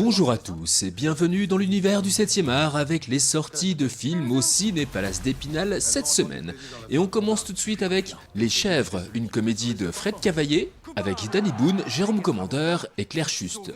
Bonjour à tous et bienvenue dans l'univers du 7e art avec les sorties de films au Ciné Palace d'Épinal cette semaine. Et on commence tout de suite avec Les Chèvres, une comédie de Fred Cavaillé avec Danny Boone, Jérôme Commandeur et Claire Schust.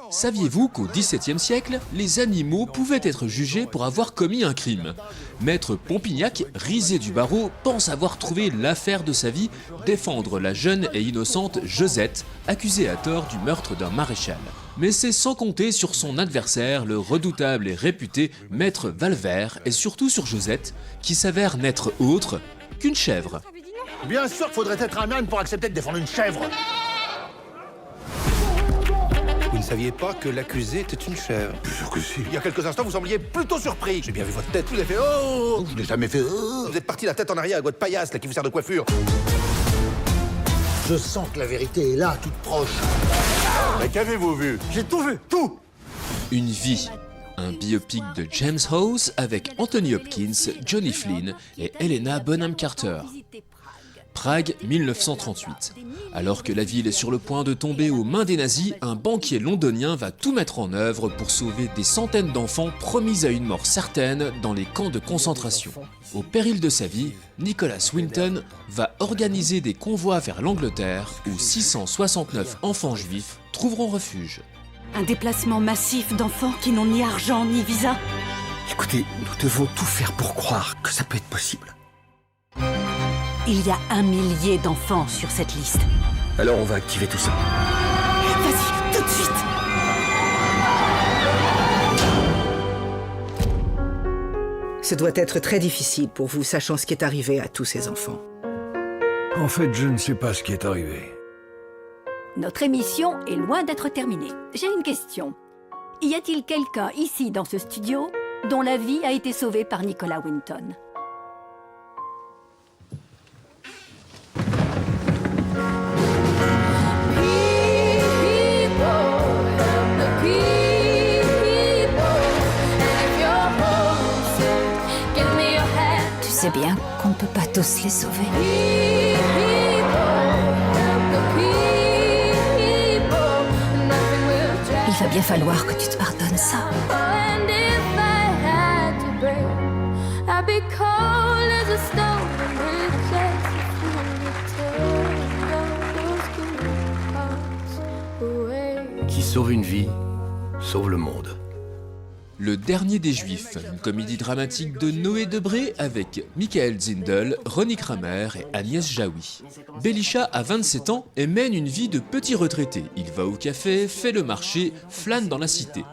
Saviez-vous qu'au XVIIe siècle, les animaux pouvaient être jugés pour avoir commis un crime? Maître Pompignac, risé du barreau, pense avoir trouvé l'affaire de sa vie, défendre la jeune et innocente Josette, accusée à tort du meurtre d'un maréchal. Mais c'est sans compter sur son adversaire, le redoutable et réputé Maître Valvert, et surtout sur Josette, qui s'avère n'être autre qu'une chèvre. Bien sûr qu'il faudrait être un âne pour accepter de défendre une chèvre. Vous ne saviez pas que l'accusé était une chèvre? Bien sûr que si. Il y a quelques instants, vous sembliez plutôt surpris. J'ai bien vu votre tête, vous avez fait oh. Je n'ai jamais fait oh. Vous êtes parti la tête en arrière avec votre paillasse là qui vous sert de coiffure. Je sens que la vérité est là, toute proche. Mais qu'avez-vous vu? J'ai tout vu, tout. Une vie. Un biopic de James Howes avec Anthony Hopkins, Johnny Flynn et Helena Bonham Carter. Prague, 1938. Alors que la ville est sur le point de tomber aux mains des nazis, un banquier londonien va tout mettre en œuvre pour sauver des centaines d'enfants promis à une mort certaine dans les camps de concentration. Au péril de sa vie, Nicholas Winton va organiser des convois vers l'Angleterre où 669 enfants juifs trouveront refuge. Un déplacement massif d'enfants qui n'ont ni argent ni visa. Écoutez, nous devons tout faire pour croire que ça peut être possible. Il y a 1 millier d'enfants sur cette liste. Alors on va activer tout ça. Vas-y, tout de suite! Ce doit être très difficile pour vous, sachant ce qui est arrivé à tous ces enfants. En fait, je ne sais pas ce qui est arrivé. Notre émission est loin d'être terminée. J'ai une question. Y a-t-il quelqu'un ici dans ce studio dont la vie a été sauvée par Nicholas Winton? Tu sais bien qu'on ne peut pas tous les sauver. Il va bien falloir que tu te pardonnes ça. Qui sauve une vie, sauve le monde. Le Dernier des Juifs, une comédie dramatique de Noé Debré avec Michael Zindel, Ronnie Kramer et Agnès Jaoui. Belisha a 27 ans et mène une vie de petit retraité. Il va au café, fait le marché, flâne dans la cité.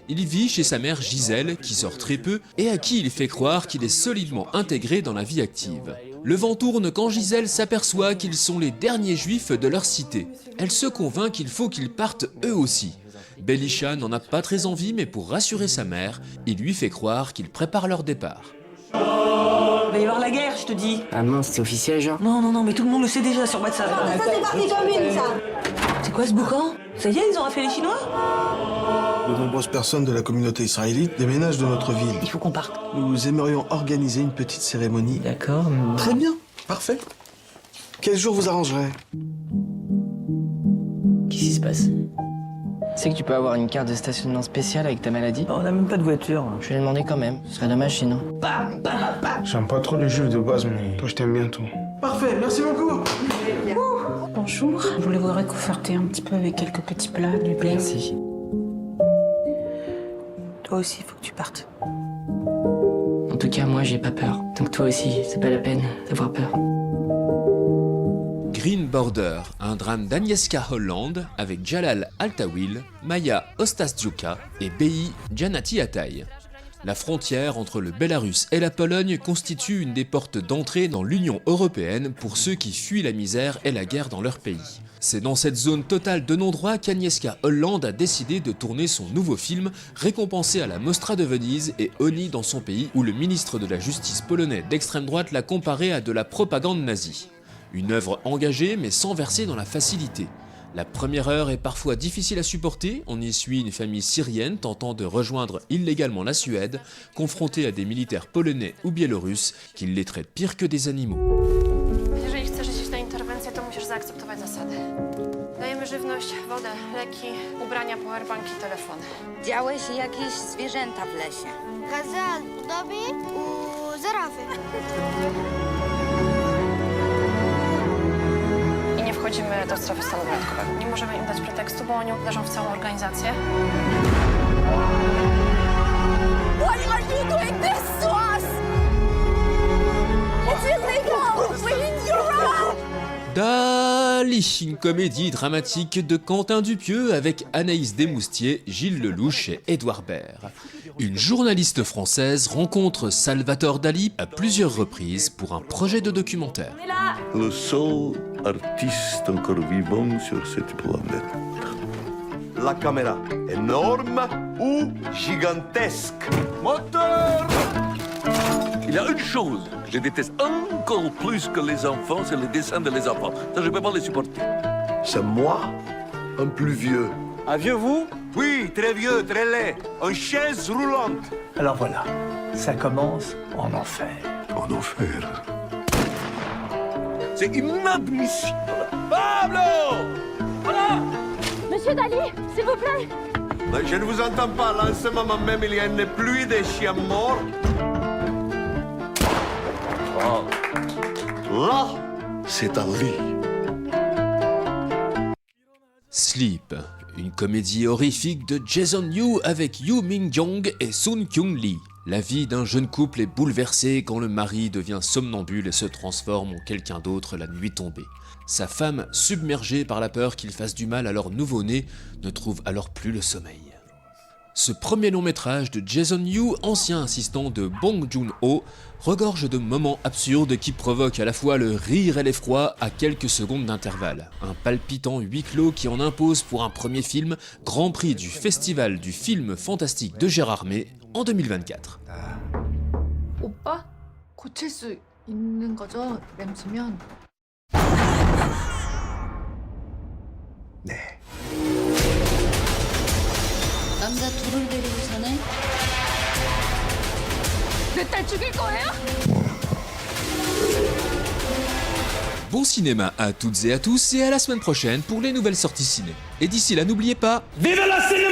Il vit chez sa mère Gisèle, qui sort très peu, et à qui il fait croire qu'il est solidement intégré dans la vie active. Le vent tourne quand Gisèle s'aperçoit qu'ils sont les derniers juifs de leur cité. Elle se convainc qu'il faut qu'ils partent eux aussi. Belisha n'en a pas très envie, mais pour rassurer sa mère, il lui fait croire qu'ils préparent leur départ. Il va y avoir la guerre, je te dis. Ah mince, c'est officiel genre? Non, mais tout le monde le sait déjà sur WhatsApp. Ça, c'est parti comme une, ça. C'est quoi ce boucan? Ça y est, ils ont raflé les Chinois? De nombreuses personnes de la communauté israélite déménagent de notre ville. Il faut qu'on parte. Nous aimerions organiser une petite cérémonie. D'accord. Très bien, parfait. Quel jour vous arrangerez? Qu'est-ce qui se passe? Tu sais que tu peux avoir une carte de stationnement spéciale avec ta maladie? On n'a même pas de voiture. Je vais demander quand même, ce serait dommage sinon. J'aime pas trop les juifs de base, mais toi je t'aime bien toi. Parfait, merci beaucoup. Bonjour, je voulais vous réconforter un petit peu avec quelques petits plats, du blé. Merci. Toi aussi, il faut que tu partes. En tout cas, moi j'ai pas peur. Donc toi aussi, c'est pas la peine d'avoir peur. Green Border, un drame d'Agnieszka Holland avec Jalal Altawil, Maya Ostasdziuka et Bei Janati Atay. La frontière entre le Bélarus et la Pologne constitue une des portes d'entrée dans l'Union européenne pour ceux qui fuient la misère et la guerre dans leur pays. C'est dans cette zone totale de non-droit qu'Agnieszka Holland a décidé de tourner son nouveau film, récompensé à la Mostra de Venise et honni dans son pays, où le ministre de la Justice polonais d'extrême droite l'a comparé à de la propagande nazie. Une œuvre engagée mais sans verser dans la facilité. La première heure est parfois difficile à supporter, on y suit une famille syrienne tentant de rejoindre illégalement la Suède, confrontée à des militaires polonais ou biélorusses qui les traitent pire que des animaux. Jeżeli chcesz iść na interwencję, to musisz zaakceptować zasady. Dajemy żywność, wodę, leki, ubrania, powerbanki, telefon. Widziałeś jakieś zwierzęta w lesie? Gazel, dobi, zarafy. I nie wchodzimy do strefy stanu wyjątkowego. Nie możemy im dać pretekstu, bo oni uderzą w całą organizację. Why are you doing this to us? It's illegal! We need your help! Dali, une comédie dramatique de Quentin Dupieux avec Anaïs Desmoustiers, Gilles Lelouch et Édouard Baird. Une journaliste française rencontre Salvatore Dali à plusieurs reprises pour un projet de documentaire. Le seul artiste encore vivant sur cette planète. La caméra, énorme ou gigantesque? Moteur! Il y a une chose que je déteste encore plus que les enfants, c'est les dessins de les enfants. Ça, je ne peux pas les supporter. C'est moi, un plus vieux. Un vieux, vous? Oui, très vieux, très laid. En chaise roulante. Alors voilà, ça commence en enfer. En enfer. C'est inadmissible. Pablo! Voilà! Monsieur Dali, s'il vous plaît! Mais je ne vous entends pas. Là, en ce moment même, il y a une pluie de chiens morts. Oh. Là, c'est un lit. Sleep, une comédie horrifique de Jason Yu avec Yoo Min-jong et Sun Kyung-lee. La vie d'un jeune couple est bouleversée quand le mari devient somnambule et se transforme en quelqu'un d'autre la nuit tombée. Sa femme, submergée par la peur qu'il fasse du mal à leur nouveau-né, ne trouve alors plus le sommeil. Ce premier long métrage de Jason Yu, ancien assistant de Bong Joon-ho, regorge de moments absurdes qui provoquent à la fois le rire et l'effroi à quelques secondes d'intervalle. Un palpitant huis clos qui en impose pour un premier film, Grand Prix du Festival du film fantastique de Gérardmer en 2024. 오빠? 고칠 수 있는 거죠? 냄새면? 네. 남자 둘을 데리고 사네? 내 딸 죽일 거예요? Bon cinéma à toutes et à tous et à la semaine prochaine pour les nouvelles sorties ciné. Et d'ici là, n'oubliez pas... Vive la cinéma!